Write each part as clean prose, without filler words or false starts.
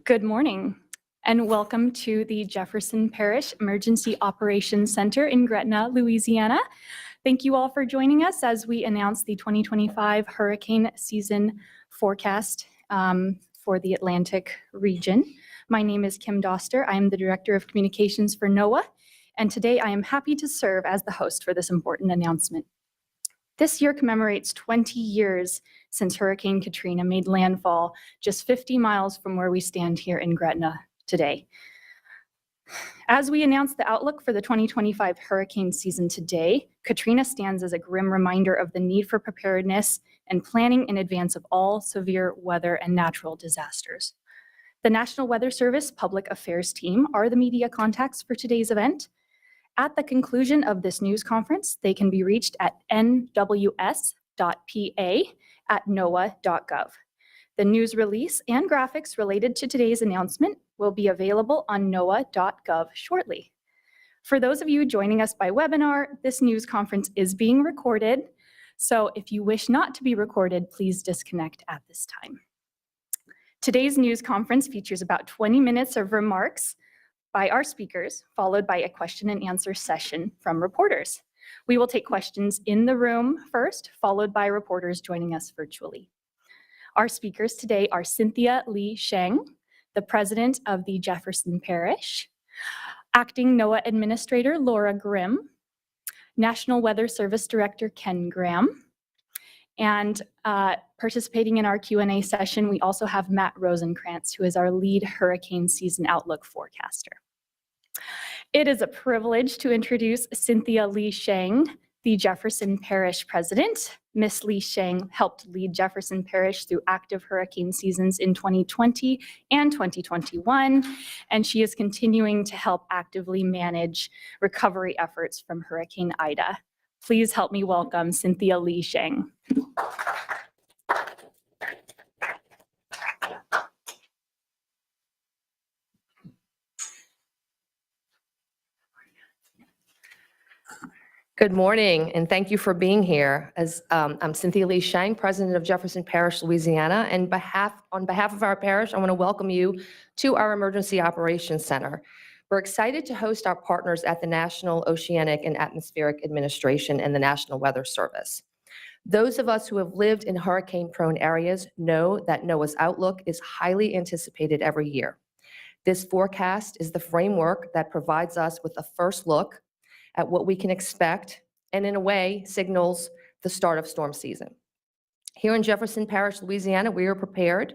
Good morning and welcome to the Jefferson Parish Emergency Operations Center in Gretna, Louisiana. Thank you all for joining us as we announce the 2025 hurricane season forecast for the Atlantic region. My name is Kim Doster. I am the Director of Communications for NOAA, and today I am happy to serve as the host for this important announcement. This year commemorates 20 years since Hurricane Katrina made landfall just 50 miles from where we stand here in Gretna today. As we announce the outlook for the 2025 hurricane season today, Katrina stands as a grim reminder of the need for preparedness and planning in advance of all severe weather and natural disasters. The National Weather Service Public Affairs team are the media contacts for today's event. At the conclusion of this news conference, they can be reached at nws.pa@noaa.gov. The news release and graphics related to today's announcement will be available on noaa.gov shortly. For those of you joining us by webinar, this news conference is being recorded, so if you wish not to be recorded, please disconnect at this time. Today's news conference features about 20 minutes of remarks by our speakers, followed by a question and answer session from reporters. We will take questions in the room first, followed by reporters joining us virtually. Our speakers today are Cynthia Lee Sheng, the president of the Jefferson Parish, acting NOAA Administrator Laura Grimm, National Weather Service Director Ken Graham, and participating in our Q&A session, we also have Matt Rosenkrantz, who is our lead hurricane season outlook forecaster. It is a privilege to introduce Cynthia Lee Sheng, the Jefferson Parish president. Ms. Lee Sheng helped lead Jefferson Parish through active hurricane seasons in 2020 and 2021, and she is continuing to help actively manage recovery efforts from Hurricane Ida. Please help me welcome Cynthia Lee Sheng. Good morning, and thank you for being here. I'm Cynthia Lee Sheng, president of Jefferson Parish, Louisiana, and on behalf of our parish, I want to welcome you to our Emergency Operations Center. We're excited to host our partners at the National Oceanic and Atmospheric Administration and the National Weather Service. Those of us who have lived in hurricane-prone areas know that NOAA's outlook is highly anticipated every year. This forecast is the framework that provides us with a first look at what we can expect, and in a way signals the start of storm season. Here in Jefferson Parish, Louisiana, we are prepared,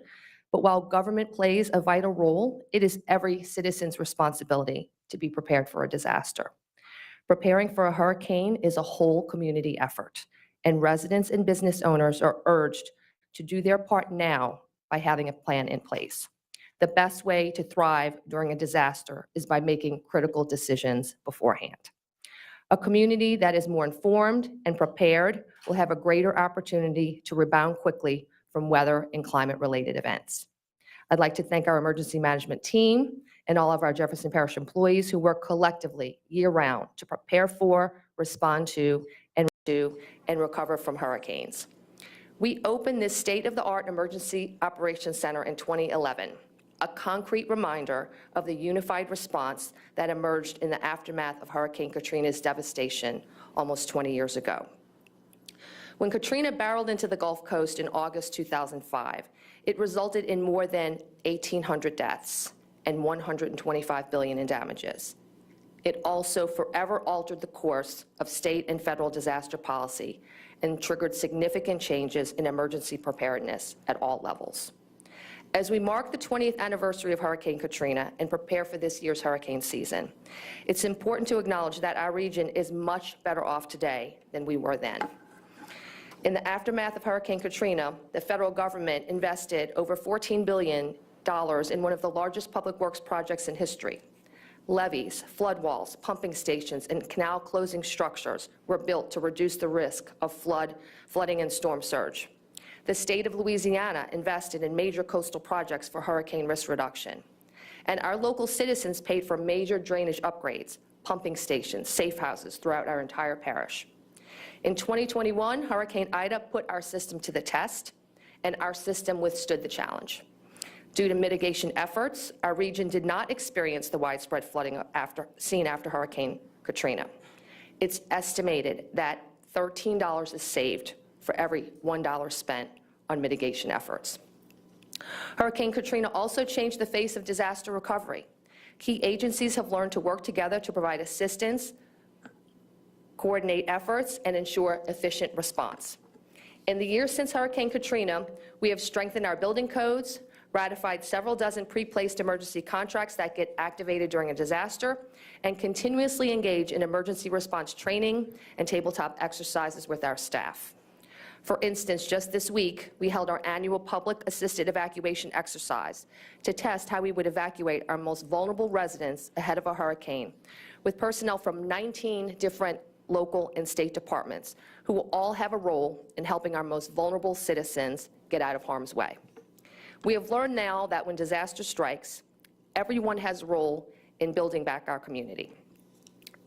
but while government plays a vital role, it is every citizen's responsibility to be prepared for a disaster. Preparing for a hurricane is a whole community effort, and residents and business owners are urged to do their part now by having a plan in place. The best way to thrive during a disaster is by making critical decisions beforehand. A community that is more informed and prepared will have a greater opportunity to rebound quickly from weather and climate-related events. I'd like to thank our emergency management team and all of our Jefferson Parish employees who work collectively year-round to prepare for, respond to, and recover from hurricanes. We opened this state-of-the-art Emergency Operations Center in 2011. A concrete reminder of the unified response that emerged in the aftermath of Hurricane Katrina's devastation almost 20 years ago. When Katrina barreled into the Gulf Coast in August 2005, it resulted in more than 1,800 deaths and $125 billion in damages. It also forever altered the course of state and federal disaster policy and triggered significant changes in emergency preparedness at all levels. As we mark the 20th anniversary of Hurricane Katrina and prepare for this year's hurricane season, it's important to acknowledge that our region is much better off today than we were then. In the aftermath of Hurricane Katrina, the federal government invested over $14 billion in one of the largest public works projects in history. Levees, flood walls, pumping stations, and canal closing structures were built to reduce the risk of flooding and storm surge. The state of Louisiana invested in major coastal projects for hurricane risk reduction. And our local citizens paid for major drainage upgrades, pumping stations, safe houses throughout our entire parish. In 2021, Hurricane Ida put our system to the test, and our system withstood the challenge. Due to mitigation efforts, our region did not experience the widespread flooding seen after Hurricane Katrina. It's estimated that $13 is saved for every $1 spent on mitigation efforts. Hurricane Katrina also changed the face of disaster recovery. Key agencies have learned to work together to provide assistance, coordinate efforts, and ensure efficient response. In the years since Hurricane Katrina, we have strengthened our building codes, ratified several dozen pre-placed emergency contracts that get activated during a disaster, and continuously engage in emergency response training and tabletop exercises with our staff. For instance, just this week, we held our annual public-assisted evacuation exercise to test how we would evacuate our most vulnerable residents ahead of a hurricane, with personnel from 19 different local and state departments who will all have a role in helping our most vulnerable citizens get out of harm's way. We have learned now that when disaster strikes, everyone has a role in building back our community.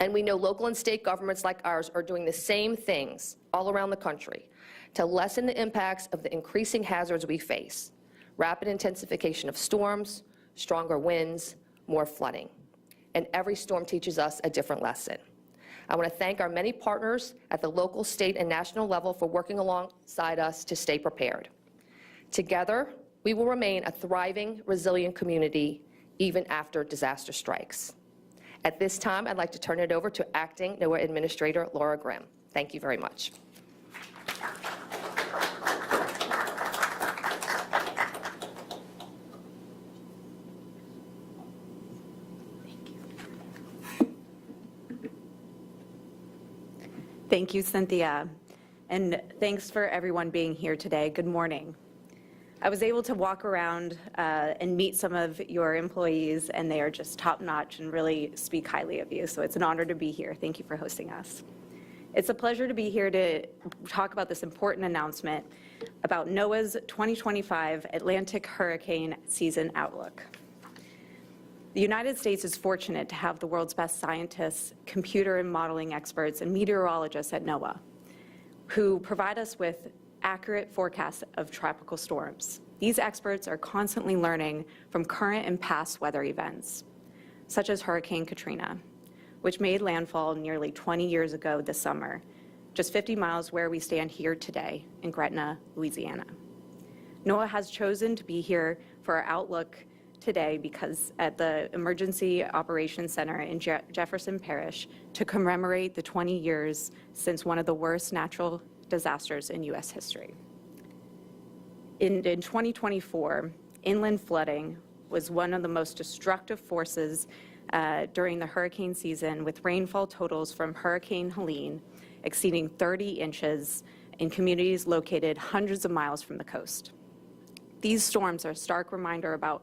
And we know local and state governments like ours are doing the same things all around the country to lessen the impacts of the increasing hazards we face: rapid intensification of storms, stronger winds, more flooding. And every storm teaches us a different lesson. I want to thank our many partners at the local, state, and national level for working alongside us to stay prepared. Together, we will remain a thriving, resilient community even after disaster strikes. At this time, I'd like to turn it over to Acting NOAA Administrator Laura Grimm. Thank you very much. Thank you, Cynthia, and thanks for everyone being here today. Good morning. I was able to walk around and meet some of your employees, and they are just top-notch and really speak highly of you, so it's an honor to be here. Thank you for hosting us. It's a pleasure to be here to talk about this important announcement about NOAA's 2025 Atlantic Hurricane Season Outlook. The United States is fortunate to have the world's best scientists, computer and modeling experts, and meteorologists at NOAA, who provide us with accurate forecasts of tropical storms. These experts are constantly learning from current and past weather events, such as Hurricane Katrina, which made landfall nearly 20 years ago this summer, just 50 miles where we stand here today in Gretna, Louisiana. NOAA has chosen to be here for our outlook today because at the Emergency Operations Center in Jefferson Parish to commemorate the 20 years since one of the worst natural disasters in U.S. history. In 2024, inland flooding was one of the most destructive forces during the hurricane season, with rainfall totals from Hurricane Helene exceeding 30 inches in communities located hundreds of miles from the coast. These storms are a stark reminder about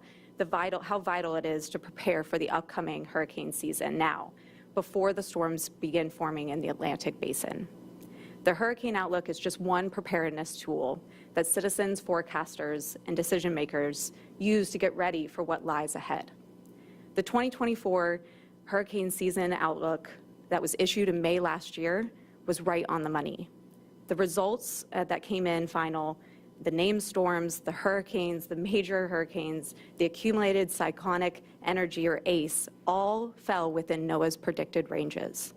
how vital it is to prepare for the upcoming hurricane season now, before the storms begin forming in the Atlantic Basin. The Hurricane Outlook is just one preparedness tool that citizens, forecasters, and decision makers use to get ready for what lies ahead. The 2024 Hurricane Season Outlook that was issued in May last year was right on the money. The results that came in final, the named storms, the hurricanes, the major hurricanes, the accumulated cyclonic energy, or ACE, all fell within NOAA's predicted ranges.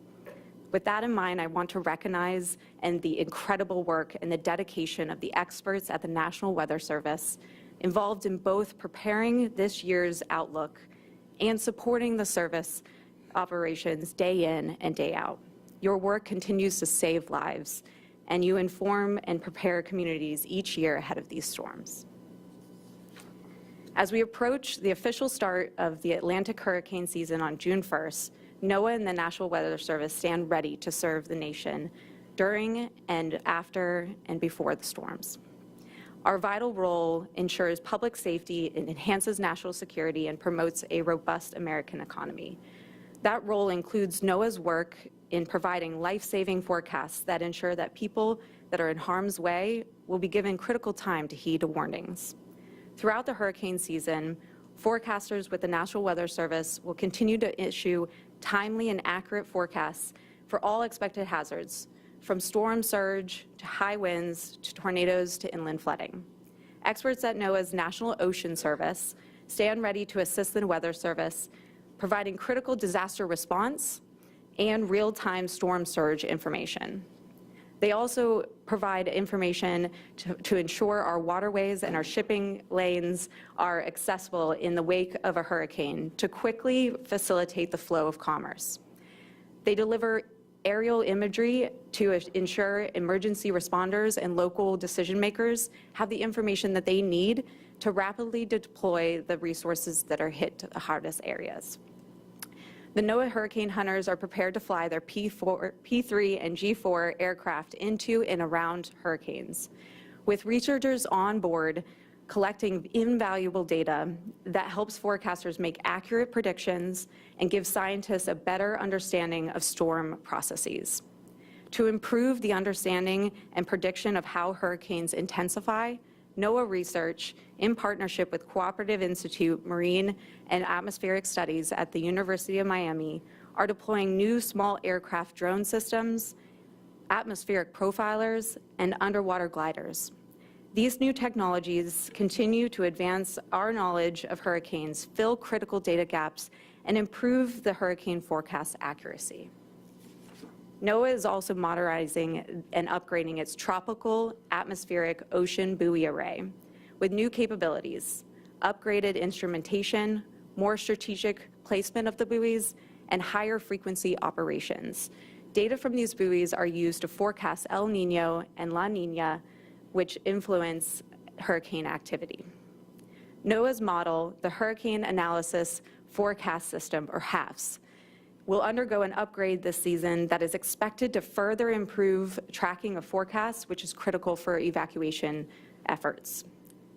With that in mind, I want to recognize the incredible work and the dedication of the experts at the National Weather Service involved in both preparing this year's outlook and supporting the service operations day in and day out. Your work continues to save lives, and you inform and prepare communities each year ahead of these storms. As we approach the official start of the Atlantic hurricane season on June 1st, NOAA and the National Weather Service stand ready to serve the nation during and after and before the storms. Our vital role ensures public safety, it enhances national security, and promotes a robust American economy. That role includes NOAA's work in providing life-saving forecasts that ensure that people that are in harm's way will be given critical time to heed warnings. Throughout the hurricane season, forecasters with the National Weather Service will continue to issue timely and accurate forecasts for all expected hazards, from storm surge to high winds to tornadoes to inland flooding. Experts at NOAA's National Ocean Service stand ready to assist the Weather Service, providing critical disaster response and real-time storm surge information. They also provide information to ensure our waterways and our shipping lanes are accessible in the wake of a hurricane to quickly facilitate the flow of commerce. They deliver aerial imagery to ensure emergency responders and local decision makers have the information that they need to rapidly deploy the resources that are hit to the hardest areas. The NOAA Hurricane Hunters are prepared to fly their P3 and G4 aircraft into and around hurricanes, with researchers on board collecting invaluable data that helps forecasters make accurate predictions and give scientists a better understanding of storm processes. To improve the understanding and prediction of how hurricanes intensify, NOAA Research, in partnership with Cooperative Institute Marine and Atmospheric Studies at the University of Miami, are deploying new small aircraft drone systems, atmospheric profilers, and underwater gliders. These new technologies continue to advance our knowledge of hurricanes, fill critical data gaps, and improve the hurricane forecast accuracy. NOAA is also modernizing and upgrading its tropical atmospheric ocean buoy array with new capabilities, upgraded instrumentation, more strategic placement of the buoys, and higher frequency operations. Data from these buoys are used to forecast El Nino and La Nina, which influence hurricane activity. NOAA's model, the Hurricane Analysis Forecast System, or HAFS, will undergo an upgrade this season that is expected to further improve tracking of forecasts, which is critical for evacuation efforts.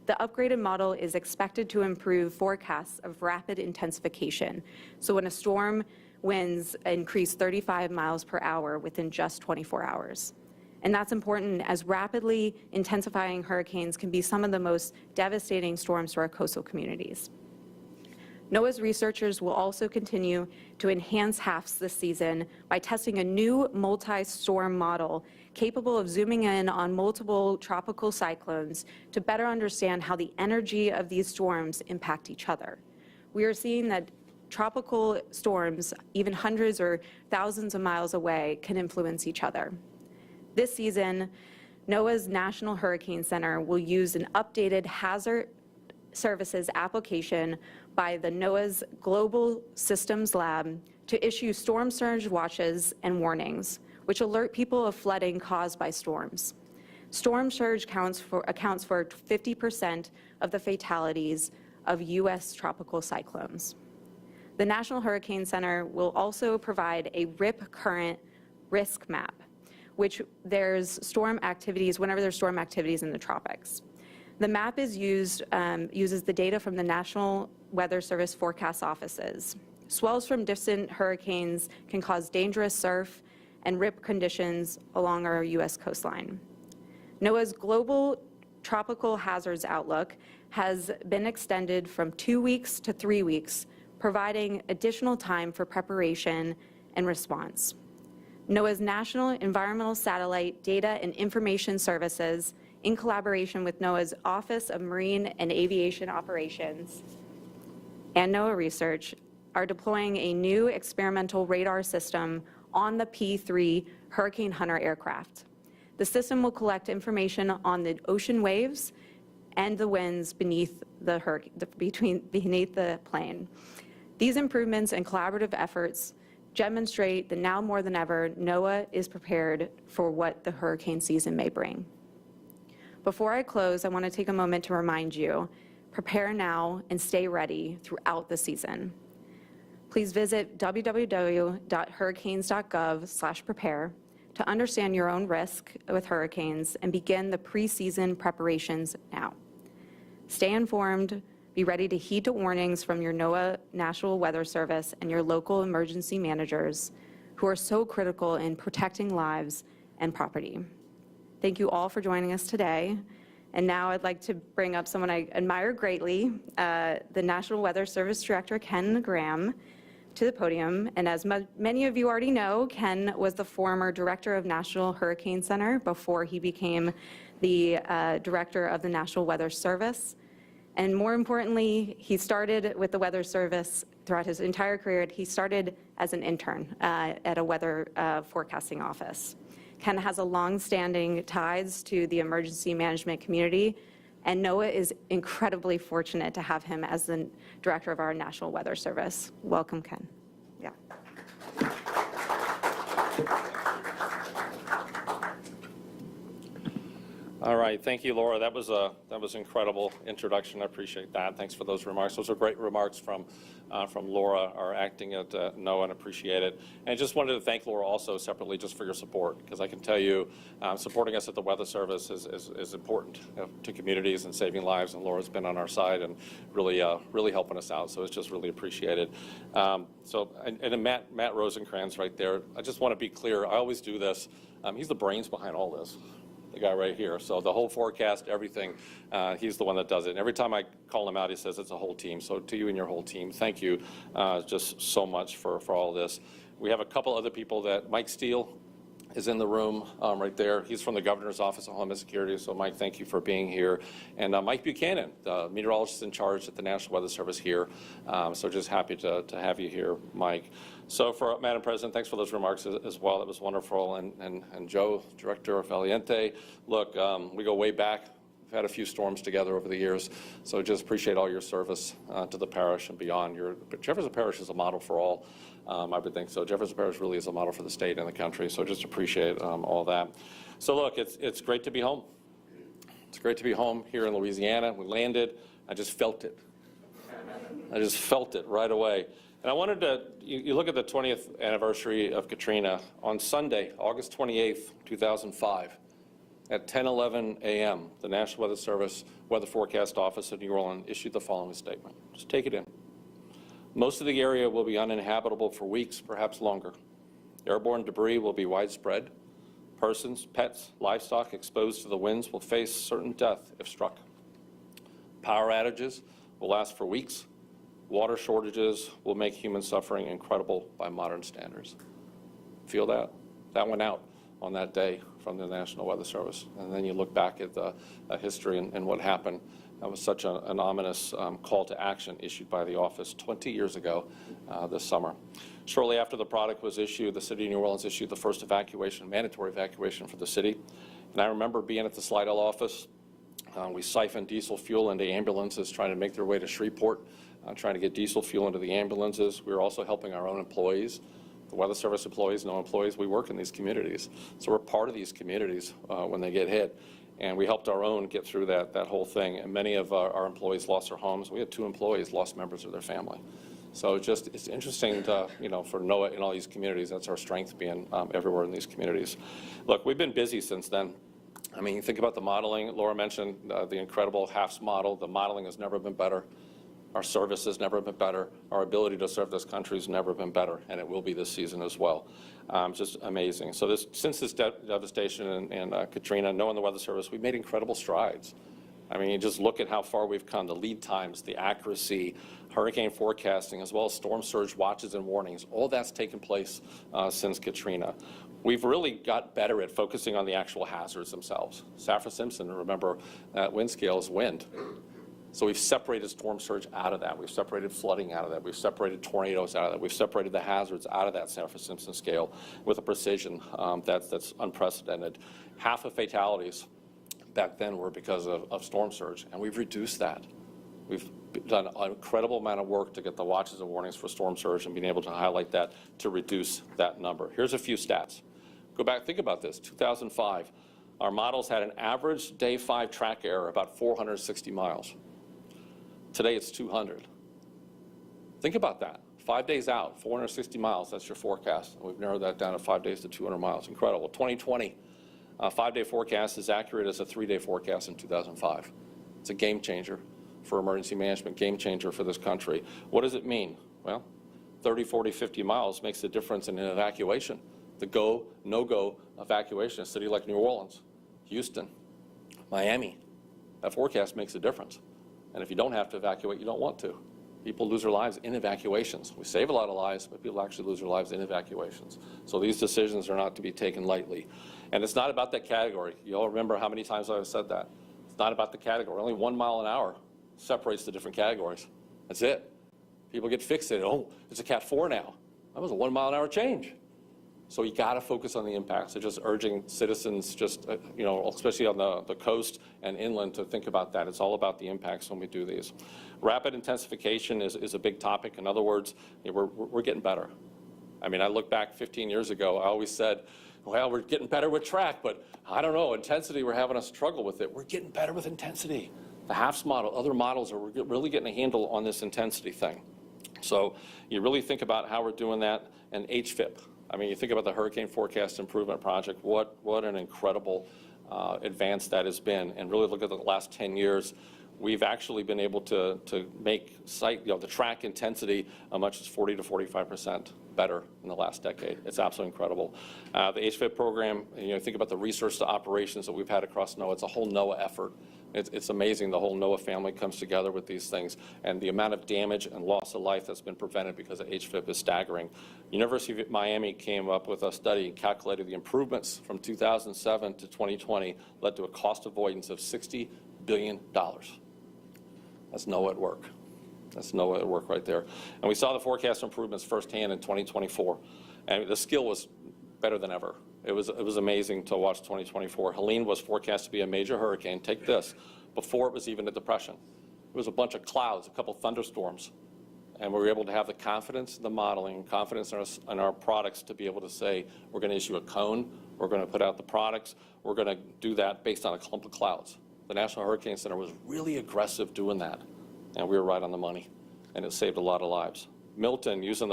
The upgraded model is expected to improve forecasts of rapid intensification. So when a storm winds increase 35 miles per hour within just 24 hours. And that's important as rapidly intensifying hurricanes can be some of the most devastating storms to our coastal communities. NOAA's researchers will also continue to enhance HAFS this season by testing a new multi-storm model capable of zooming in on multiple tropical cyclones to better understand how the energy of these storms impact each other. We are seeing that tropical storms, even hundreds or thousands of miles away, can influence each other. This season, NOAA's National Hurricane Center will use an updated hazard services application by the NOAA's Global Systems Lab to issue storm surge watches and warnings, which alert people of flooding caused by storms. Storm surge accounts for 50% of the fatalities of U.S. tropical cyclones. The National Hurricane Center will also provide a RIP current risk map, which there's storm activities, whenever there's storm activities in the tropics. The map is uses the data from the National Weather Service forecast offices. Swells from distant hurricanes can cause dangerous surf and rip conditions along our U.S. coastline. NOAA's Global Tropical Hazards Outlook has been extended from 2 weeks to 3 weeks, providing additional time for preparation and response. NOAA's National Environmental Satellite Data and Information Services, in collaboration with NOAA's Office of Marine and Aviation Operations and NOAA Research, are deploying a new experimental radar system on the P3 Hurricane Hunter aircraft. The system will collect information on the ocean waves and the winds beneath the plane. These improvements and collaborative efforts demonstrate that now more than ever, NOAA is prepared for what the hurricane season may bring. Before I close, I want to take a moment to remind you, prepare now and stay ready throughout the season. Please visit www.hurricanes.gov/prepare to understand your own risk with hurricanes and begin the preseason preparations now. Stay informed, be ready to heed to warnings from your NOAA National Weather Service and your local emergency managers who are so critical in protecting lives and property. Thank you all for joining us today. And now I'd like to bring up someone I admire greatly, the National Weather Service Director, Ken Graham, to the podium. And as many of you already know, Ken was the former director of National Hurricane Center before he became the director of the National Weather Service. And more importantly, he started with the Weather Service throughout his entire career. He started as an intern at a weather forecasting office. Ken has a long-standing ties to the emergency management community, and NOAA is incredibly fortunate to have him as the director of our National Weather Service. Welcome, Ken. Yeah. All right, thank you, Laura. That was an incredible introduction. I appreciate that. Thanks for those remarks. Those are great remarks from Laura, our acting at NOAA, and appreciate it. And I just wanted to thank Laura also separately just for your support, because I can tell you supporting us at the Weather Service is important to communities and saving lives, and Laura's been on our side and really helping us out, so it's just really appreciated. And Matt Rosencrantz right there, I just want to be clear, I always do this. He's the brains behind all this. The guy right here. So the whole forecast, everything, he's the one that does it. And every time I call him out, he says it's a whole team. So to you and your whole team, thank you just so much for all this. We have a couple other people that, Mike Steele is in the room right there. He's from the Governor's Office of Homeland Security. So Mike, thank you for being here. And Mike Buchanan, the meteorologist in charge at the National Weather Service here. So just happy to have you here, Mike. So for Madam President, thanks for those remarks as well. That was wonderful. And Joe, Director Valiente, look, we go way back. We've had a few storms together over the years, so just appreciate all your service to the parish and beyond. Jefferson Parish is a model for all, I would think so. Jefferson Parish really is a model for the state and the country, so just appreciate all that. So look, it's great to be home. It's great to be home here in Louisiana. We landed. I just felt it. I just felt it right away. And I wanted to, you look at the 20th anniversary of Katrina. On Sunday, August 28th, 2005, at 10:11 a.m., the National Weather Service Weather Forecast Office in New Orleans issued the following statement. Just take it in. Most of the area will be uninhabitable for weeks, perhaps longer. Airborne debris will be widespread. Persons, pets, livestock exposed to the winds will face certain death if struck. Power outages will last for weeks. Water shortages will make human suffering incredible by modern standards. Feel that? That went out on that day from the National Weather Service. And then you look back at the history and what happened. That was such an ominous call to action issued by the office 20 years ago this summer. Shortly after the product was issued, the city of New Orleans issued the first mandatory evacuation for the city. And I remember being at the Slidell office. We siphoned diesel fuel into ambulances trying to make their way to Shreveport, trying to get diesel fuel into the ambulances. We were also helping our own employees, the Weather Service employees, no employees. We work in these communities. So we're part of these communities when they get hit. And we helped our own get through that whole thing. And many of our employees lost their homes. We had 2 employees lost members of their family. So it's interesting to, for NOAA in all these communities, that's our strength, being everywhere in these communities. Look, we've been busy since then. I mean, you think about the modeling. Laura mentioned the incredible HAFS model. The modeling has never been better. Our service has never been better. Our ability to serve this country has never been better, and it will be this season as well. Just amazing. So since this devastation and Katrina, knowing the Weather Service, we've made incredible strides. I mean, you just look at how far we've come, the lead times, the accuracy, hurricane forecasting, as well as storm surge watches and warnings. All that's taken place since Katrina. We've really got better at focusing on the actual hazards themselves. Saffir-Simpson, remember, that wind scale is wind. So we've separated storm surge out of that. We've separated flooding out of that. We've separated tornadoes out of that. We've separated the hazards out of that Saffir-Simpson scale with a precision that's unprecedented. Half of fatalities back then were because of storm surge, and we've reduced that. We've done an incredible amount of work to get the watches and warnings for storm surge and being able to highlight that to reduce that number. Here's a few stats. Go back, think about this, 2005. Our models had an average day 5 track error about 460 miles. Today it's 200. Think about that. 5 days out, 460 miles, that's your forecast. And we've narrowed that down to 5 days to 200 miles. Incredible. 2020, 5-day forecast is accurate as a 3-day forecast in 2005. It's a game changer for emergency management, game changer for this country. What does it mean? Well, 30, 40, 50 miles makes a difference in an evacuation. The go, no-go evacuation, a city like New Orleans, Houston, Miami, that forecast makes a difference. And if you don't have to evacuate, you don't want to. People lose their lives in evacuations. We save a lot of lives, but people actually lose their lives in evacuations. So these decisions are not to be taken lightly. And it's not about that category. You all remember how many times I've said that. It's not about the category. Only 1 mile an hour separates the different categories. That's it. People get fixated. Oh, it's a Cat 4 now. That was a 1 mile an hour change. So you got to focus on the impacts. So just urging citizens, just especially on the coast and inland, to think about that. It's all about the impacts when we do these. Rapid intensification is a big topic. In other words, we're getting better. I mean, I look back 15 years ago. I always said, well, we're getting better with track, but I don't know, intensity, we're having a struggle with it. We're getting better with intensity. The HAFS model, other models are really getting a handle on this intensity thing. So you really think about how we're doing that. And HFIP. I mean, you think about the Hurricane Forecast Improvement Project, what an incredible advance that has been. And really look at the last 10 years, we've actually been able to make the track intensity as much as 40 to 45% better in the last decade. It's absolutely incredible. The HFIP program, think about the research to operations that we've had across NOAA. It's a whole NOAA effort. It's amazing the whole NOAA family comes together with these things, and the amount of damage and loss of life that's been prevented because of HFIP is staggering. University of Miami came up with a study and calculated the improvements from 2007 to 2020 led to a cost avoidance of $60 billion. That's NOAA at work. That's NOAA at work right there. And we saw the forecast improvements firsthand in 2024, and the skill was better than ever. It was amazing to watch 2024. Helene was forecast to be a major hurricane. Take this, before it was even a depression. It was a bunch of clouds, a couple thunderstorms. And we were able to have the confidence in the modeling, confidence in our products to be able to say, we're going to issue a cone, we're going to put out the products, we're going to do that based on a clump of clouds. The National Hurricane Center was really aggressive doing that, and we were right on the money, and it saved a lot of lives. Milton, using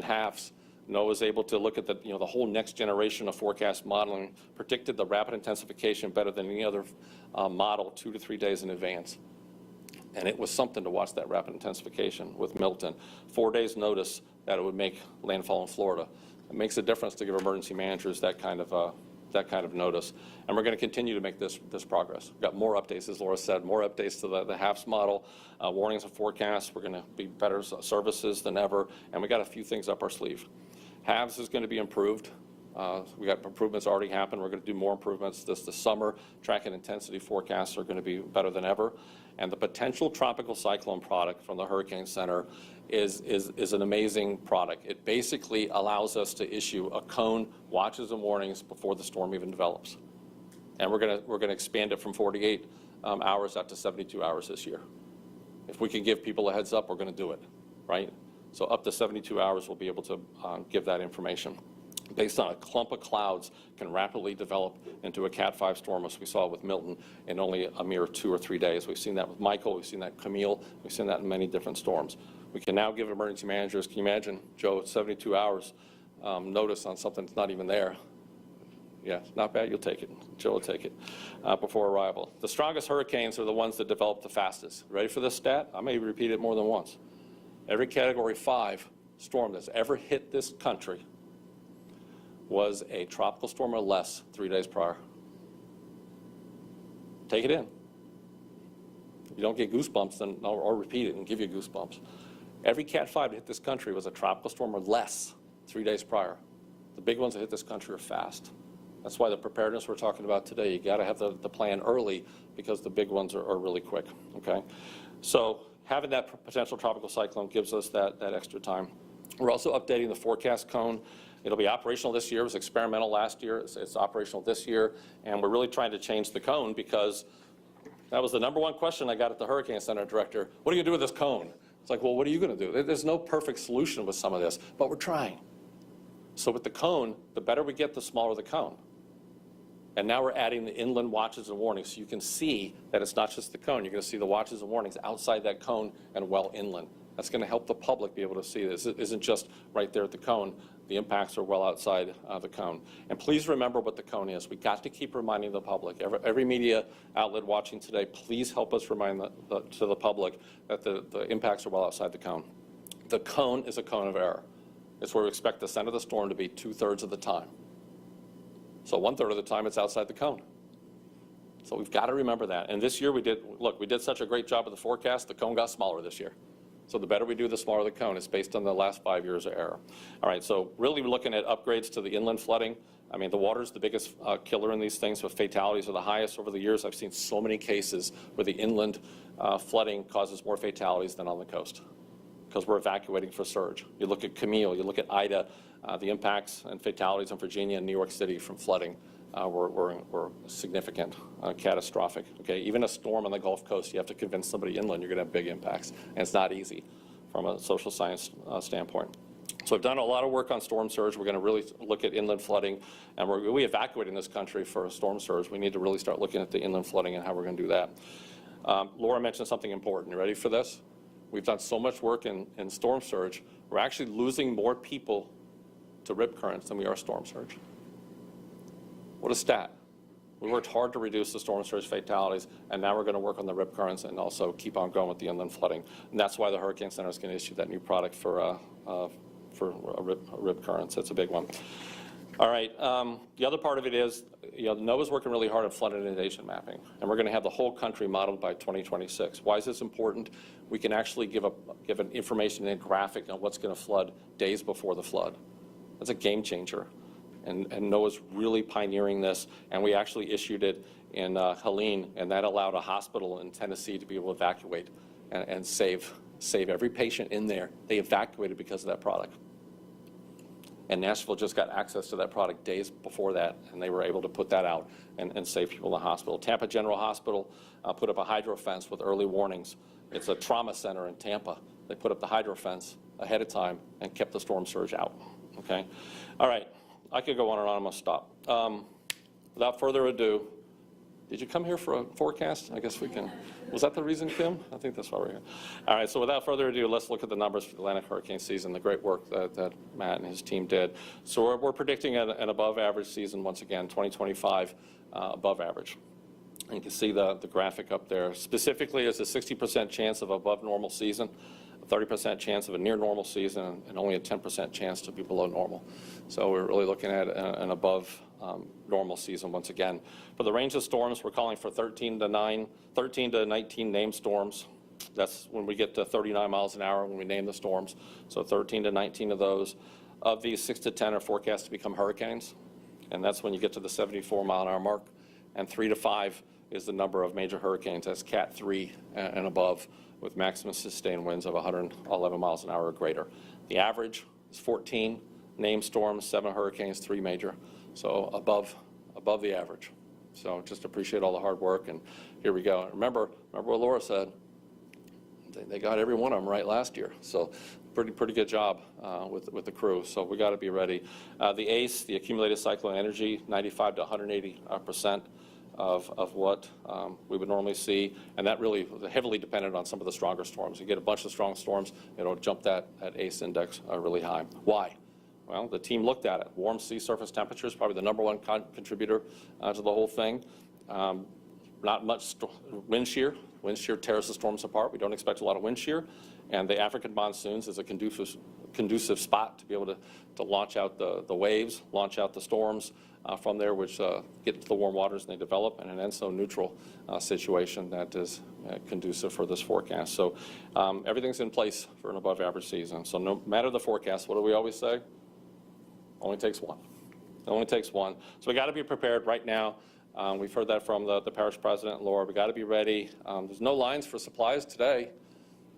HAFS, NOAA was able to look at the whole next generation of forecast modeling, predicted the rapid intensification better than any other model 2 to 3 days in advance. And it was something to watch that rapid intensification with Milton. 4 days notice that it would make landfall in Florida. It makes a difference to give emergency managers that kind of notice. And we're going to continue to make this progress. We've got more updates, as Laura said, more updates to the HAFS model, warnings and forecasts. We're going to be better services than ever. And we got a few things up our sleeve. HAVS is going to be improved. We got improvements already happened. We're going to do more improvements this summer. Track and intensity forecasts are going to be better than ever. And the potential tropical cyclone product from the Hurricane Center is an amazing product. It basically allows us to issue a cone, watches and warnings before the storm even develops. And we're going to expand it from 48 hours out to 72 hours this year. If we can give people a heads up, we're going to do it, right? So up to 72 hours, we'll be able to give that information. Based on a clump of clouds, can rapidly develop into a Cat 5 storm, as we saw with Milton, in only a mere 2 or 3 days. We've seen that with Michael, we've seen that with Camille, we've seen that in many different storms. We can now give emergency managers, can you imagine, Joe, 72 hours notice on something that's not even there. Yeah, not bad, you'll take it. Joe will take it before arrival. The strongest hurricanes are the ones that develop the fastest. Ready for this stat? I may repeat it more than once. Every Category 5 storm that's ever hit this country was a tropical storm or less 3 days prior. Take it in. If you don't get goosebumps, then I'll repeat it and give you goosebumps. Every Cat 5 that hit this country was a tropical storm or less 3 days prior. The big ones that hit this country are fast. That's why the preparedness we're talking about today, you got to have the plan early, because the big ones are really quick, okay? So having that potential tropical cyclone gives us that extra time. We're also updating the forecast cone. It'll be operational this year. It was experimental last year. It's operational this year. And we're really trying to change the cone, because that was the #1 question I got at the Hurricane Center director. What are you going to do with this cone? It's like, well, what are you going to do? There's no perfect solution with some of this, but we're trying. So with the cone, the better we get, the smaller the cone. And now we're adding the inland watches and warnings, so you can see that it's not just the cone. You're going to see the watches and warnings outside that cone and well inland. That's going to help the public be able to see this. It isn't just right there at the cone. The impacts are well outside the cone. And please remember what the cone is. We got to keep reminding the public. Every media outlet watching today, please help us remind to the public that the impacts are well outside the cone. The cone is a cone of error. It's where we expect the center of the storm to be 2/3 of the time. So 1/3 of the time it's outside the cone. So we've got to remember that. And this year we did such a great job with the forecast, the cone got smaller this year. So the better we do, the smaller the cone. It's based on the last 5 years of error. All right, so really we're looking at upgrades to the inland flooding. I mean, the water's the biggest killer in these things, but fatalities are the highest. Over the years, I've seen so many cases where the inland flooding causes more fatalities than on the coast because we're evacuating for surge. You look at Camille, you look at Ida, the impacts and fatalities in Virginia and New York City from flooding were significant, catastrophic. Okay, even a storm on the Gulf Coast, you have to convince somebody inland you're going to have big impacts, and it's not easy from a social science standpoint. So I've done a lot of work on storm surge. We're going to really look at inland flooding, and we evacuating this country for a storm surge. We need to really start looking at the inland flooding and how we're going to do that. Laura mentioned something important. You ready for this? We've done so much work in storm surge. We're actually losing more people to rip currents than we are storm surge. What a stat. We worked hard to reduce the storm surge fatalities, and now we're going to work on the rip currents and also keep on going with the inland flooding. And that's why the Hurricane Center is going to issue that new product for rip currents. That's a big one. All right, the other part of it is, NOAA's working really hard on flood inundation mapping, and we're going to have the whole country modeled by 2026. Why is this important? We can actually give an information and a graphic on what's going to flood days before the flood. That's a game changer. And NOAA's really pioneering this, and we actually issued it in Helene, and that allowed a hospital in Tennessee to be able to evacuate and save every patient in there. They evacuated because of that product. And Nashville just got access to that product days before that, and they were able to put that out and save people in the hospital. Tampa General Hospital put up a hydro fence with early warnings. It's a trauma center in Tampa. They put up the hydro fence ahead of time and kept the storm surge out. Okay? All right. I could go on and on. I'm going to stop. Without further ado, did you come here for a forecast? I guess we can. Was that the reason, Kim? I think that's why we're here. All right, so without further ado, let's look at the numbers for the Atlantic hurricane season, the great work that Matt and his team did. So we're predicting an above average season once again, 2025 above average. And you can see the graphic up there. Specifically, there's a 60% chance of above normal season, a 30% chance of a near normal season, and only a 10% chance to be below normal. So we're really looking at an above normal season once again. For the range of storms, we're calling for 13 to 19 named storms. That's when we get to 39 miles an hour when we name the storms. So 13 to 19 of those. Of these, 6 to 10 are forecast to become hurricanes, and that's when you get to the 74 mile an hour mark. And 3 to 5 is the number of major hurricanes. That's Cat 3 and above, with maximum sustained winds of 111 miles an hour or greater. The average is 14 named storms, 7 hurricanes, 3 major. So above the average. So just appreciate all the hard work, and here we go. Remember what Laura said. They got every one of them right last year. So pretty good job with the crew. So we got to be ready. The ACE, the accumulated cyclone energy, 95 to 180% of what we would normally see, and that really heavily dependent on some of the stronger storms. You get a bunch of strong storms, it'll jump that ACE index really high. Why? Well, the team looked at it. Warm sea surface temperatures, probably the number one contributor to the whole thing. Not much wind shear. Wind shear tears the storms apart. We don't expect a lot of wind shear. And the African monsoons is a conducive spot to be able to launch out the waves, launch out the storms from there, which get into the warm waters and they develop in an ENSO neutral situation that is conducive for this forecast. So everything's in place for an above average season. So no matter the forecast, what do we always say? Only takes one. It only takes one. So we got to be prepared right now. We've heard that from the parish president, Laura. We got to be ready. There's no lines for supplies today.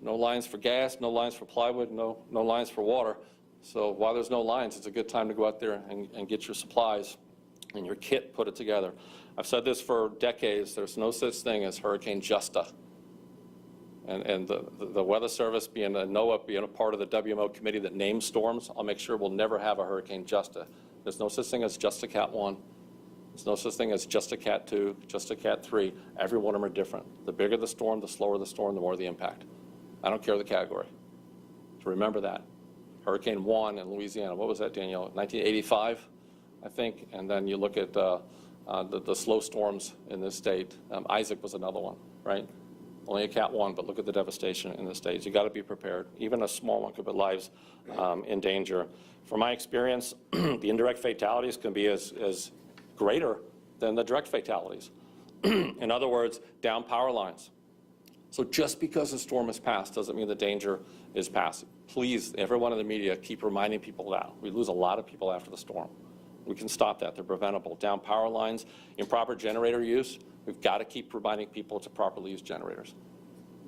No lines for gas, no lines for plywood, no lines for water. So while there's no lines, it's a good time to go out there and get your supplies and your kit, put it together. I've said this for decades. There's no such thing as Hurricane Justa. And the Weather Service, being a NOAA, being a part of the WMO committee that names storms, I'll make sure we'll never have a Hurricane Justa. There's no such thing as just a Cat 1. There's no such thing as just a Cat 2, just a Cat 3. Every one of them are different. The bigger the storm, the slower the storm, the more the impact. I don't care the category. to remember that. Hurricane Juan in Louisiana, what was that, Danielle? 1985, I think. And then you look at the slow storms in this state. Isaac was another one, right? Only a Cat 1, but look at the devastation in the states. You got to be prepared. Even a small one could put lives in danger. From my experience, the indirect fatalities can be as greater than the direct fatalities. In other words, down power lines. So just because the storm has passed doesn't mean the danger is past. Please, everyone in the media, keep reminding people that. We lose a lot of people after the storm. We can stop that. They're preventable. Down power lines, improper generator use, we've got to keep reminding people to properly use generators.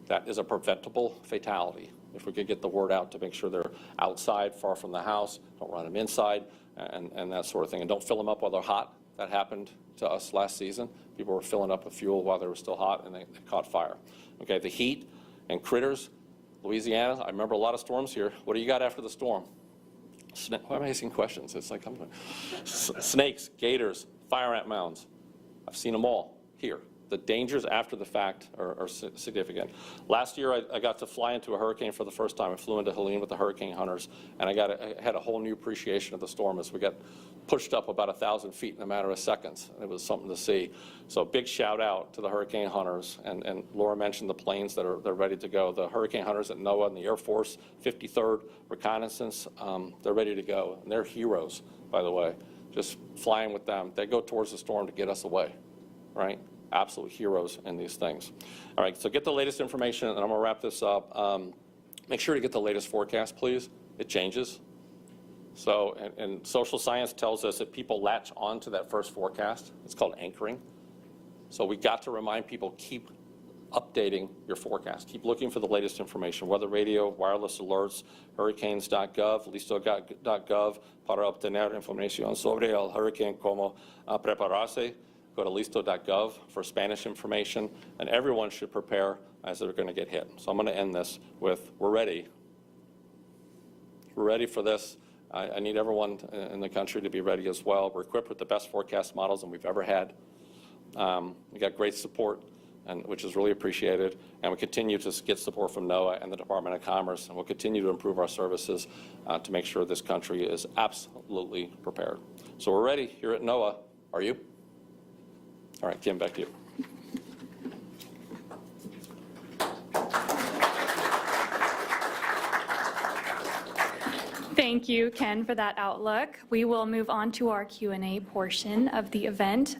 That is a preventable fatality. If we could get the word out to make sure they're outside, far from the house, don't run them inside, and that sort of thing. And don't fill them up while they're hot. That happened to us last season. People were filling up with fuel while they were still hot, and they caught fire. Okay, the heat and critters, Louisiana, I remember a lot of storms here. What do you got after the storm? Why am I asking questions? It's like, snakes, gators, fire ant mounds. I've seen them all here. The dangers after the fact are significant. Last year, I got to fly into a hurricane for the first time. I flew into Helene with the hurricane hunters, and I had a whole new appreciation of the storm as we got pushed up about 1,000 feet in a matter of seconds. It was something to see. So big shout out to the hurricane hunters, and Laura mentioned the planes that they're ready to go. The hurricane hunters at NOAA and the Air Force, 53rd Reconnaissance, they're ready to go. And they're heroes, by the way, just flying with them. They go towards the storm to get us away, right? Absolute heroes in these things. All right, so get the latest information, and I'm going to wrap this up. Make sure to get the latest forecast, please. It changes. So, and social science tells us that people latch on to that first forecast. It's called anchoring. So we got to remind people, keep updating your forecast. Keep looking for the latest information, weather radio, wireless alerts, hurricanes.gov, listo.gov, para obtener información sobre el hurricane, como prepararse. Go to listo.gov for Spanish information, and everyone should prepare as they're going to get hit. So I'm going to end this with, we're ready. We're ready for this. I need everyone in the country to be ready as well. We're equipped with the best forecast models than we've ever had. We got great support, which is really appreciated, and we continue to get support from NOAA and the Department of Commerce, and we'll continue to improve our services to make sure this country is absolutely prepared. So we're ready here at NOAA. Are you? All right, Kim, back to you. Thank you, Ken, for that outlook. We will move on to our Q&A portion of the event.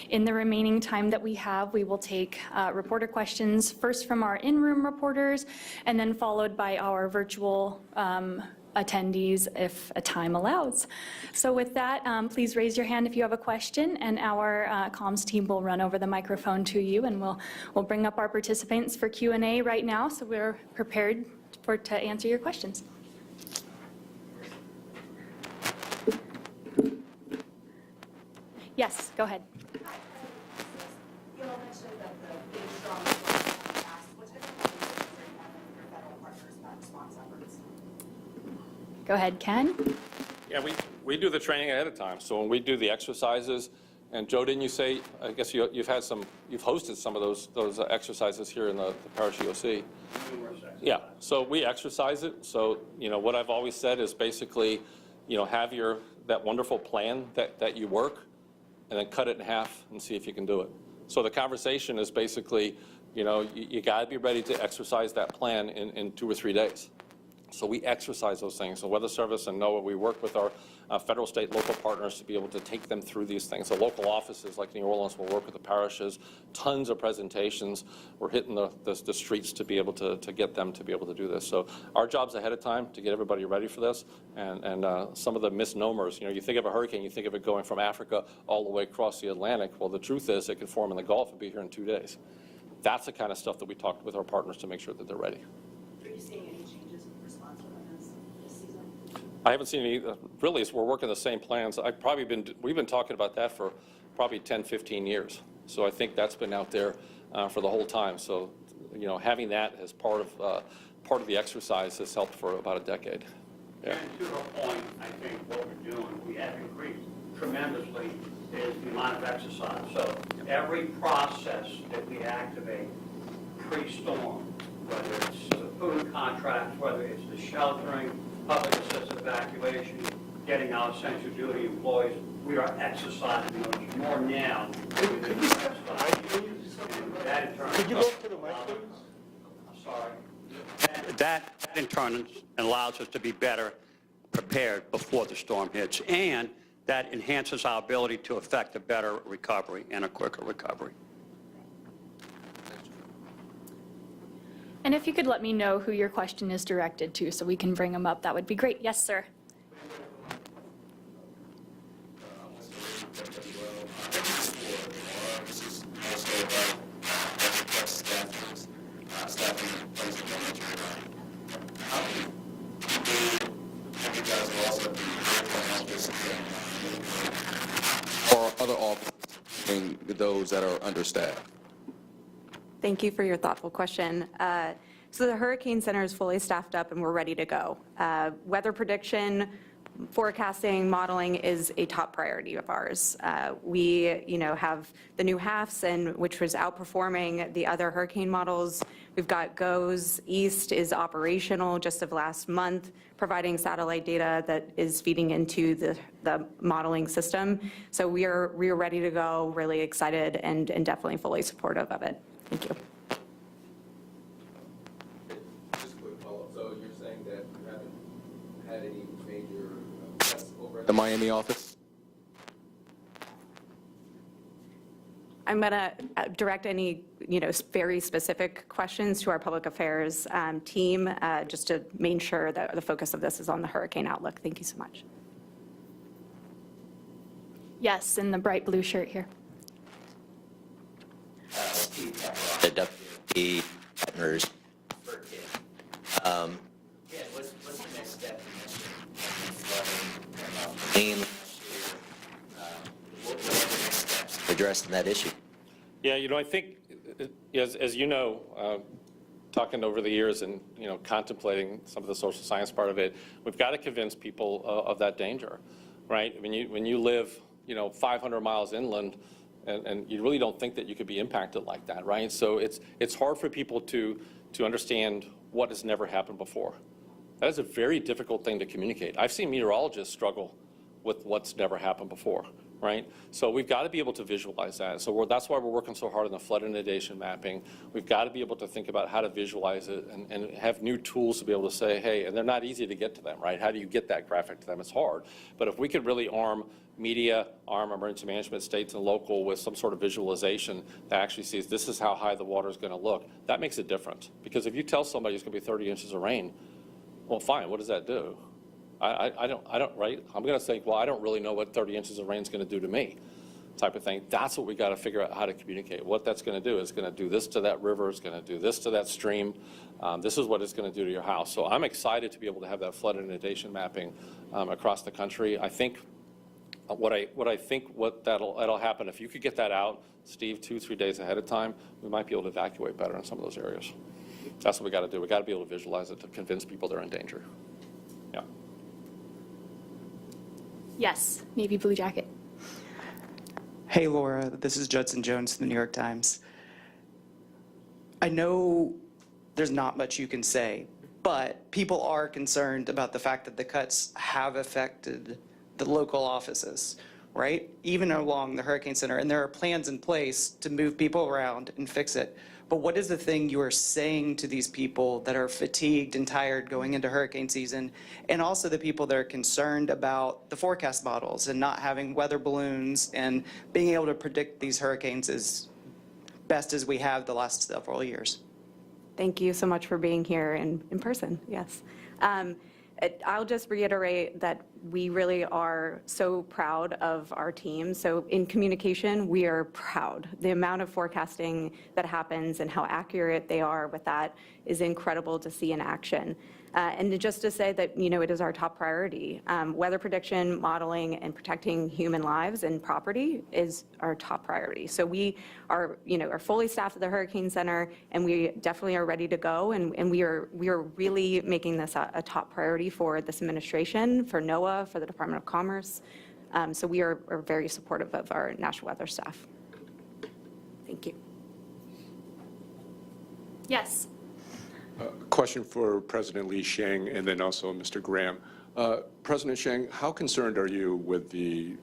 In the remaining time that we have, we will take reporter questions, first from our in-room reporters, and then followed by our virtual attendees if time allows. So with that, please raise your hand if you have a question, and our comms team will run over the microphone to you, and we'll bring up our participants for Q&A right now, so we're prepared to answer your questions. Yes, go ahead. You all mentioned that the big strong forecast. What type of conversations are you having with your federal partners about response efforts? Go ahead, Ken. Yeah, we do the training ahead of time. So when we do the exercises, and Joe, didn't you say, I guess you've hosted some of those exercises here in the Parish EOC? Yeah, so we exercise it. So, what I've always said is basically, have that wonderful plan that you work, and then cut it in half and see if you can do it. So the conversation is basically, you got to be ready to exercise that plan in 2 or 3 days. So we exercise those things. So Weather Service and NOAA, we work with our federal, state, local partners to be able to take them through these things. The local offices like New Orleans will work with the parishes, tons of presentations. We're hitting the streets to be able to get them to be able to do this. So our job's ahead of time to get everybody ready for this. And some of the misnomers, you think of a hurricane, you think of it going from Africa all the way across the Atlantic. Well, the truth is it can form in the Gulf and be here in 2 days. That's the kind of stuff that we talked with our partners to make sure that they're ready. Are you seeing any changes in response this season? I haven't seen any, really, we're working the same plans. We've been talking about that for probably 10, 15 years. So I think that's been out there for the whole time. So, having that as part of the exercise has helped for about a decade. Yeah. And to her point, I think what we're doing, we have increased tremendously is the amount of exercise. So every process that we activate pre-storm, whether it's food contracts, whether it's the sheltering, public assisted evacuation, getting our essential duty employees, we are exercising those more now. than we exercised. And that in turn. Could you go to the mic, please? I'm sorry. That in turn allows us to be better prepared before the storm hits, and that enhances our ability to effect a better recovery and a quicker recovery. And if you could let me know who your question is directed to so we can bring them up, that would be great. Yes, sir. Or other offices, those that are understaffed? Thank you for your thoughtful question. So the Hurricane Center is fully staffed up and we're ready to go. Weather prediction, forecasting, modeling is a top priority of ours. We, have the new HAFs, and which was outperforming the other hurricane models. We've got GOES East is operational just of last month, providing satellite data that is feeding into the modeling system. So we are ready to go, really excited, and definitely fully supportive of it. Thank you. Just a quick follow-up. So you're saying that you haven't had any major cuts over at the Miami office? I'm going to direct any, very specific questions to our public affairs team, just to make sure that the focus of this is on the hurricane outlook. Thank you so much. Yes, in the bright blue shirt here. The deputy partners. Yeah, what's the next step in this? What are the next steps addressing that issue? Yeah, I think, as you know, talking over the years and, contemplating some of the social science part of it, we've got to convince people of that danger, right? When you live, 500 miles inland, and you really don't think that you could be impacted like that, right? So it's hard for people to understand what has never happened before. That is a very difficult thing to communicate. I've seen meteorologists struggle with what's never happened before, right? So we've got to be able to visualize that. So that's why we're working so hard on the flood inundation mapping. We've got to be able to think about how to visualize it and have new tools to be able to say, hey, and they're not easy to get to them, right? How do you get that graphic to them? It's hard. But if we could really arm media, arm emergency management, states and local with some sort of visualization that actually sees this is how high the water is going to look, that makes a difference. Because if you tell somebody it's going to be 30 inches of rain, well, fine, what does that do? I don't, right? I'm going to think, well, I don't really know what 30 inches of rain is going to do to me, type of thing. That's what we got to figure out how to communicate. What that's going to do is going to do this to that river, it's going to do this to that stream. This is what it's going to do to your house. So I'm excited to be able to have that flood inundation mapping across the country. I think that'll happen, if you could get that out, Steve, 2-3 days ahead of time, we might be able to evacuate better in some of those areas. That's what we got to do. We got to be able to visualize it to convince people they're in danger. Yeah. Yes, Navy blue jacket. Hey, Laura, this is Judson Jones from the New York Times. I know there's not much you can say, but people are concerned about the fact that the cuts have affected the local offices, right? Even along the Hurricane Center, and there are plans in place to move people around and fix it. But what is the thing you are saying to these people that are fatigued and tired going into hurricane season, and also the people that are concerned about the forecast models and not having weather balloons and being able to predict these hurricanes as best as we have the last several years? Thank you so much for being here in person, yes. I'll just reiterate that we really are so proud of our team. So in communication, we are proud. The amount of forecasting that happens and how accurate they are with that is incredible to see in action. And just to say that, it is our top priority. Weather prediction, modeling, and protecting human lives and property is our top priority. So we are, are fully staffed at the Hurricane Center, and we definitely are ready to go. And we are really making this a top priority for this administration, for NOAA, for the Department of Commerce. So we are very supportive of our National Weather staff. Thank you. Yes. Question for President Lee Sheng and then also Mr. Graham. President Sheng, how concerned are you with the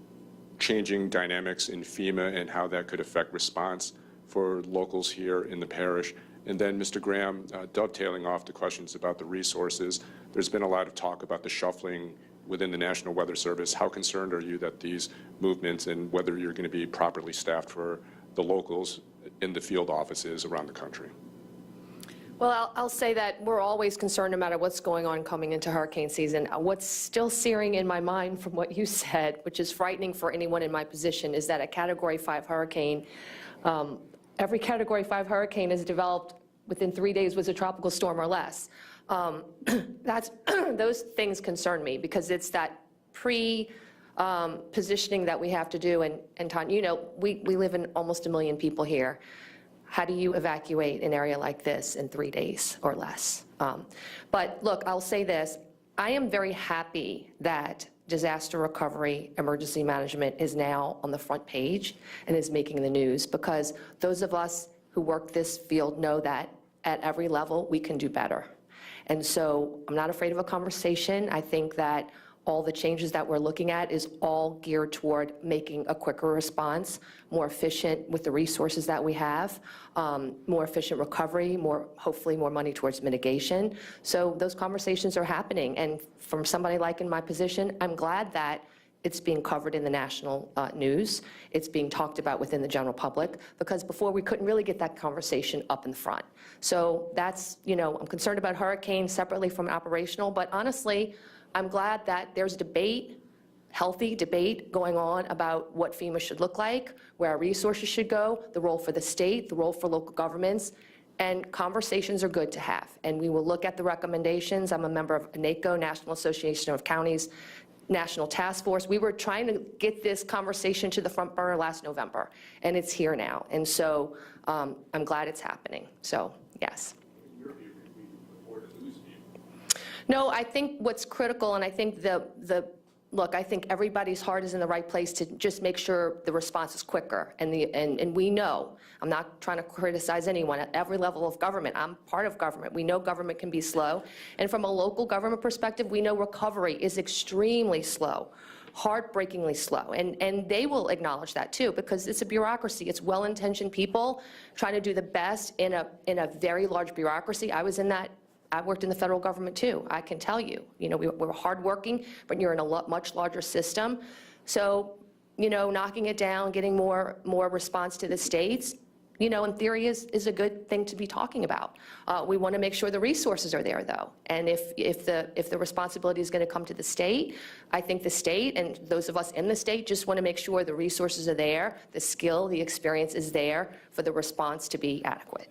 changing dynamics in FEMA and how that could affect response for locals here in the parish? And then Mr. Graham, dovetailing off the questions about the resources, there's been a lot of talk about the shuffling within the National Weather Service. How concerned are you that these movements and whether you're going to be properly staffed for the locals in the field offices around the country? Well, I'll say that we're always concerned no matter what's going on coming into hurricane season. What's still searing in my mind from what you said, which is frightening for anyone in my position, is that a Category 5 hurricane, every Category 5 hurricane is developed within 3 days was a tropical storm or less. Those things concern me because it's that positioning that we have to do. And Todd, you know, we live in almost 1 million people here. How do you evacuate an area like this in 3 days or less? But look, I'll say this. I am very happy that disaster recovery, emergency management is now on the front page and is making the news, because those of us who work this field know that at every level we can do better. And so I'm not afraid of a conversation. I think that all the changes that we're looking at is all geared toward making a quicker response, more efficient with the resources that we have, more efficient recovery, hopefully more money towards mitigation. So those conversations are happening. And from somebody like in my position, I'm glad that it's being covered in the national news. It's being talked about within the general public, because before we couldn't really get that conversation up in front. So that's, you know, I'm concerned about hurricanes separately from operational, but honestly, I'm glad that there's debate, healthy debate going on about what FEMA should look like, where our resources should go, the role for the state, the role for local governments, and conversations are good to have. And we will look at the recommendations. I'm a member of NACO, National Association of Counties, National Task Force. We were trying to get this conversation to the front burner last November, and it's here now. And so I'm glad it's happening. So, yes. No, I think what's critical, and I think look, I think everybody's heart is in the right place to just make sure the response is quicker. And we know, I'm not trying to criticize anyone at every level of government. I'm part of government. We know government can be slow. And from a local government perspective, we know recovery is extremely slow, heartbreakingly slow. And they will acknowledge that too, because it's a bureaucracy. It's well-intentioned people trying to do the best in a very large bureaucracy. I worked in the federal government too. I can tell you, you know, we're hardworking, but you're in a much larger system. So, you know, knocking it down, getting more response to the states, you know, in theory is a good thing to be talking about. We want to make sure the resources are there, though. And if the responsibility is going to come to the state, I think the state and those of us in the state just want to make sure the resources are there, the skill, the experience is there for the response to be adequate.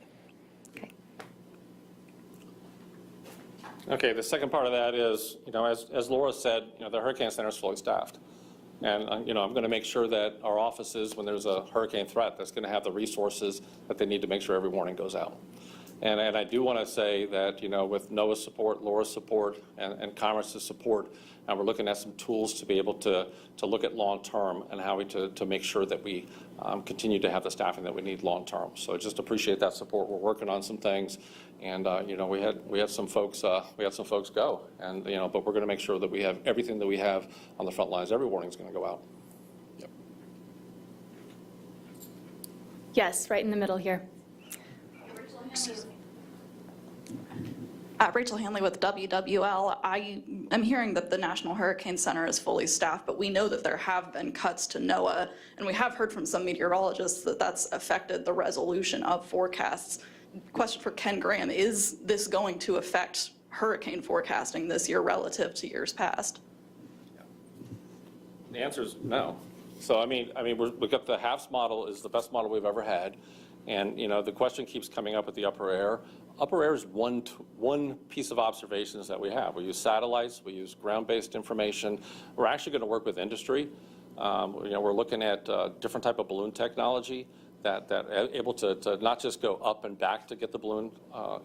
Okay, the second part of that is, you know, as Laura said, you know, the Hurricane Center is fully staffed. And, you know, I'm going to make sure that our offices, when there's a hurricane threat, that's going to have the resources that they need to make sure every warning goes out. And I do want to say that, you know, with NOAA's support, Laura's support, and Congress's support, and we're looking at some tools to be able to look at long-term and how to make sure that we continue to have the staffing that we need long-term. So just appreciate that support. We're working on some things, and you know, we had some folks go, and you know, but we're going to make sure that we have everything that we have on the front lines. Every warning is going to go out. Yep. Yes, right in the middle here. Rachel Hanley with WWL. I am hearing that the National Hurricane Center is fully staffed, but we know that there have been cuts to NOAA, and we have heard from some meteorologists that that's affected the resolution of forecasts. Question for Ken Graham, is this going to affect hurricane forecasting this year relative to years past? The answer is no. So I mean, we've got the HAFS model is the best model we've ever had, and you know, the question keeps coming up with the upper air. Upper air is one piece of observations that we have. We use satellites, we use ground-based information. We're actually going to work with industry. You know, we're looking at different type of balloon technology that able to not just go up and back to get the balloon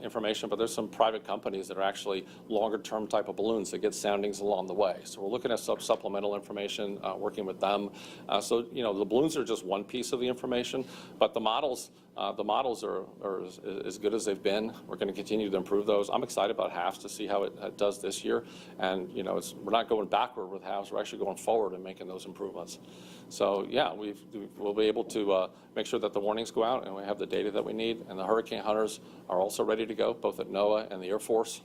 information, but there's some private companies that are actually longer-term type of balloons that get soundings along the way. So we're looking at supplemental information, working with them. So you know, the balloons are just one piece of the information, but the models The models are as good as they've been. We're going to continue to improve those. I'm excited about HAFS to see how it does this year. And, you know, we're not going backward with HAFS. We're actually going forward and making those improvements. So, yeah, we'll be able to make sure that the warnings go out and we have the data that we need. And the hurricane hunters are also ready to go, both at NOAA and the Air Force.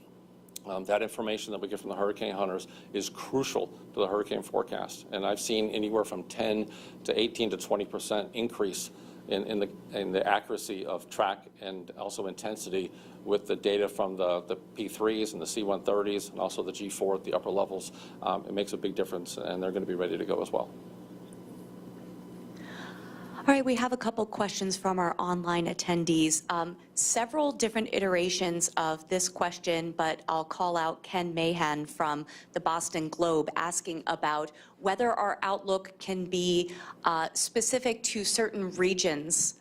That information that we get from the hurricane hunters is crucial to the hurricane forecast. And I've seen anywhere from 10 to 18 to 20% increase in the accuracy of track and also intensity with the data from the P3s and the C-130s and also the G4 at the upper levels. It makes a big difference, and they're going to be ready to go as well. All right, we have a couple questions from our online attendees. Several different iterations of this question, but I'll call out Ken Mahan from the Boston Globe asking about whether our outlook can be specific to certain regions,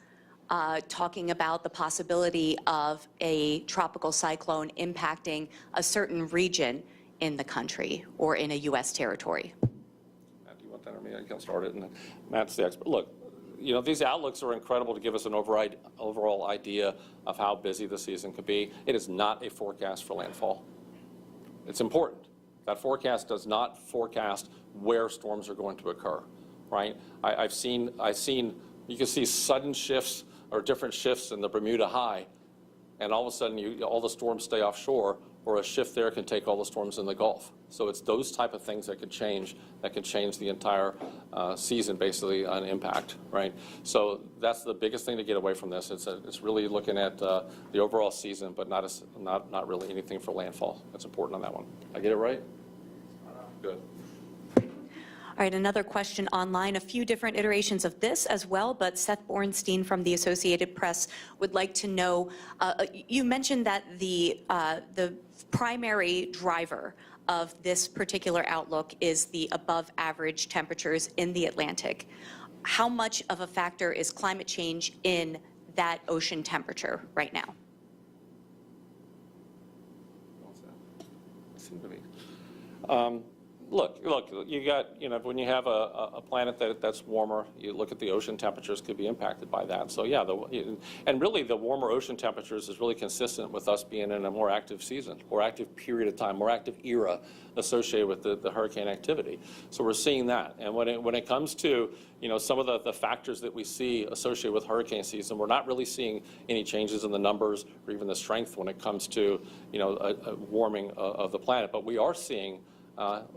talking about the possibility of a tropical cyclone impacting a certain region in the country or in a U.S. territory. Matt, do you want that or me? I can start it, and Matt's the expert. Look, you know, these outlooks are incredible to give us an overall idea of how busy the season could be. It is not a forecast for landfall. It's important. That forecast does not forecast where storms are going to occur, right? I've seen, you can see sudden shifts or different shifts in the Bermuda High, and all of a sudden all the storms stay offshore, or a shift there can take all the storms in the Gulf. So it's those type of things that could change the entire season, basically, on impact, right? So that's the biggest thing to get away from this. It's really looking at the overall season, but not really anything for landfall. That's important on that one. I get it right? Good. All right, another question online, a few different iterations of this as well, but Seth Bornstein from the Associated Press would like to know, you mentioned that the primary driver of this particular outlook is the above average temperatures in the Atlantic. How much of a factor is climate change in that ocean temperature right now? Seem to be. Look, you got, you know, when you have a planet that's warmer, you look at the ocean temperatures could be impacted by that. So yeah, and really the warmer ocean temperatures is really consistent with us being in a more active season, more active period of time, more active era associated with the hurricane activity. So we're seeing that. And when it comes to, you know, some of the factors that we see associated with hurricane season, we're not really seeing any changes in the numbers or even the strength when it comes to, you know, a warming of the planet. But we are seeing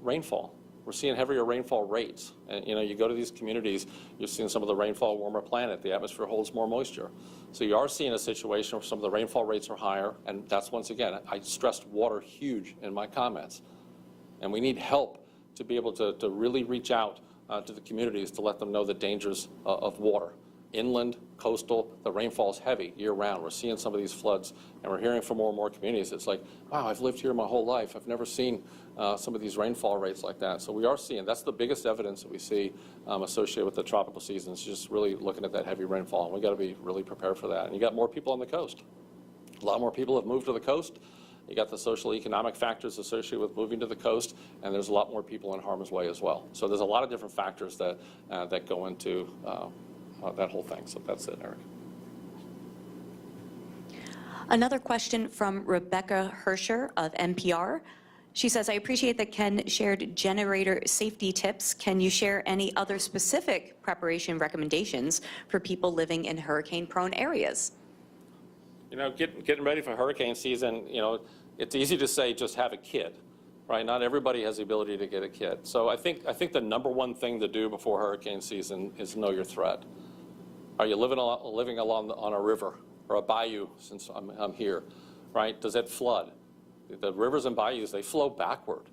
rainfall. We're seeing heavier rainfall rates. And, you know, you go to these communities, you're seeing some of the rainfall, warmer planet, the atmosphere holds more moisture. So you are seeing a situation where some of the rainfall rates are higher, and that's, once again, I stressed water huge in my comments. And we need help to be able to really reach out to the communities to let them know the dangers of water. Inland, coastal, the rainfall is heavy year-round. We're seeing some of these floods, and we're hearing from more and more communities. It's like, wow, I've lived here my whole life. I've never seen some of these rainfall rates like that. So we are seeing, that's the biggest evidence that we see associated with the tropical season. It's just really looking at that heavy rainfall, and we got to be really prepared for that. And you got more people on the coast. A lot more people have moved to the coast. You got the social economic factors associated with moving to the coast, and there's a lot more people in harm's way as well. So there's a lot of different factors that that go into that whole thing. So that's it, Eric. Another question from Rebecca Hersher of NPR. She says, I appreciate that Ken shared generator safety tips. Can you share any other specific preparation recommendations for people living in hurricane-prone areas? You know, getting ready for hurricane season, you know, it's easy to say just have a kit, right? Not everybody has the ability to get a kit. So I think the number one thing to do before hurricane season is know your threat. Are you living along on a river or a bayou, since I'm here, right? Does it flood? The rivers and bayous, they flow backward.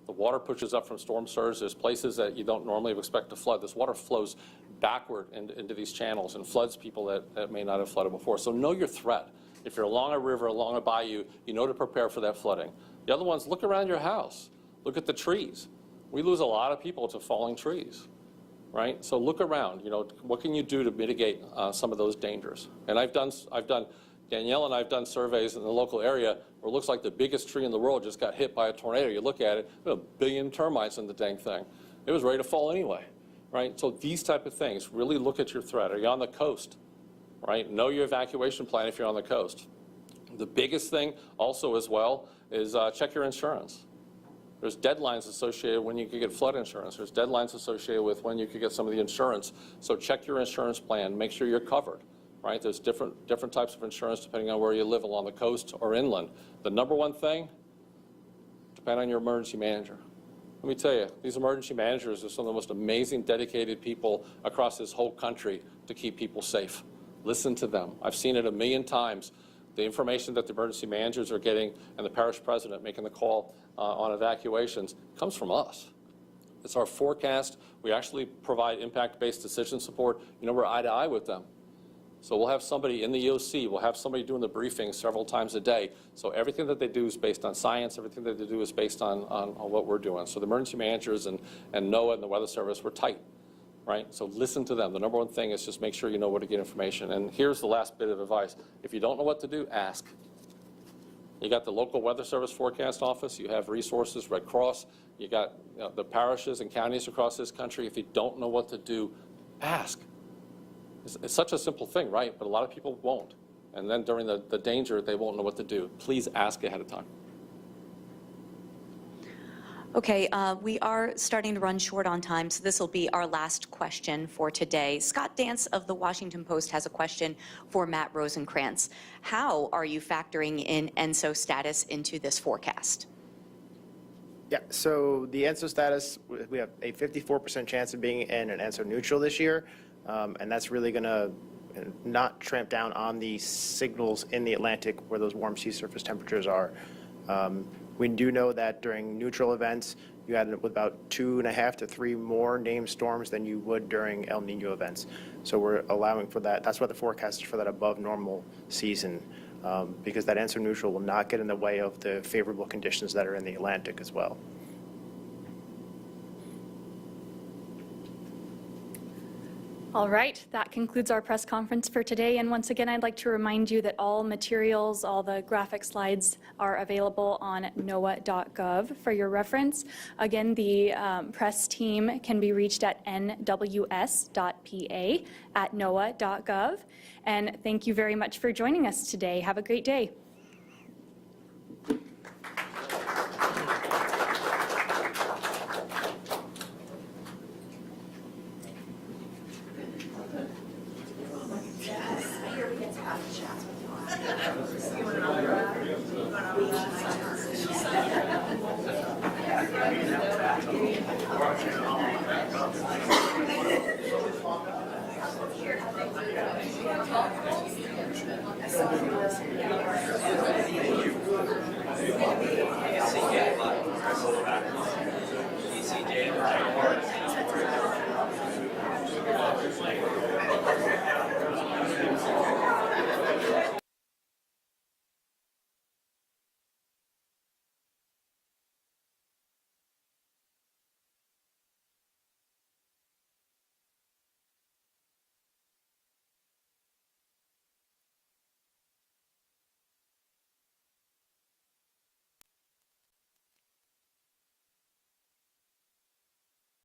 The water pushes up from storm surge. There's places that you don't normally expect to flood. This water flows backward into these channels and floods people that may not have flooded before. So know your threat. If you're along a river, along a bayou, you know to prepare for that flooding. The other one's look around your house. Look at the trees. We lose a lot of people to falling trees, right? So look around. You know, what can you do to mitigate some of those dangers? And Danielle and I've done surveys in the local area where it looks like the biggest tree in the world just got hit by a tornado. You look at it, there's 1 billion termites in the dang thing. It was ready to fall anyway, right? So these type of things, really look at your threat. Are you on the coast, right? Know your evacuation plan if you're on the coast. The biggest thing also as well is check your insurance. There's deadlines associated when you could get flood insurance. There's deadlines associated with when you could get some of the insurance. So check your insurance plan, make sure you're covered, right? There's different types of insurance depending on where you live along the coast or inland. The number one thing, depend on your emergency manager. Let me tell you, these emergency managers are some of the most amazing, dedicated people across this whole country to keep people safe. Listen to them. I've seen it a million times. The information that the emergency managers are getting and the parish president making the call on evacuations comes from us. It's our forecast. We actually provide impact-based decision support. You know, we're eye to eye with them. So we'll have somebody in the EOC, we'll have somebody doing the briefings several times a day. So everything that they do is based on science, everything that they do is based on what we're doing. So the emergency managers and NOAA and the Weather Service, we're tight, right? So listen to them. The number one thing is just make sure you know where to get information. And here's the last bit of advice. If you don't know what to do, ask. You got the local Weather Service forecast office, you have resources, Red Cross, you got the parishes and counties across this country. If you don't know what to do, ask. It's such a simple thing, right? But a lot of people won't. And then during the danger, they won't know what to do. Please ask ahead of time. Okay, we are starting to run short on time, so this will be our last question for today. Scott Dance of the Washington Post has a question for Matt Rosenkrantz. How are you factoring in ENSO status into this forecast? Yeah, so the ENSO status, we have a 54% chance of being in an ENSO neutral this year, and that's really going to not tramp down on the signals in the Atlantic where those warm sea surface temperatures are. We do know that during neutral events, you had about 2.5 to 3 more named storms than you would during El Nino events. So we're allowing for that. That's why the forecast is for that above normal season, because that ENSO neutral will not get in the way of the favorable conditions that are in the Atlantic as well. All right, that concludes our press conference for today. And once again, I'd like to remind you that all materials, all the graphic slides are available on NOAA.gov for your reference. Again, the press team can be reached at nws.pa@noaa.gov. And thank you very much for joining us today. Have a great day. Yes.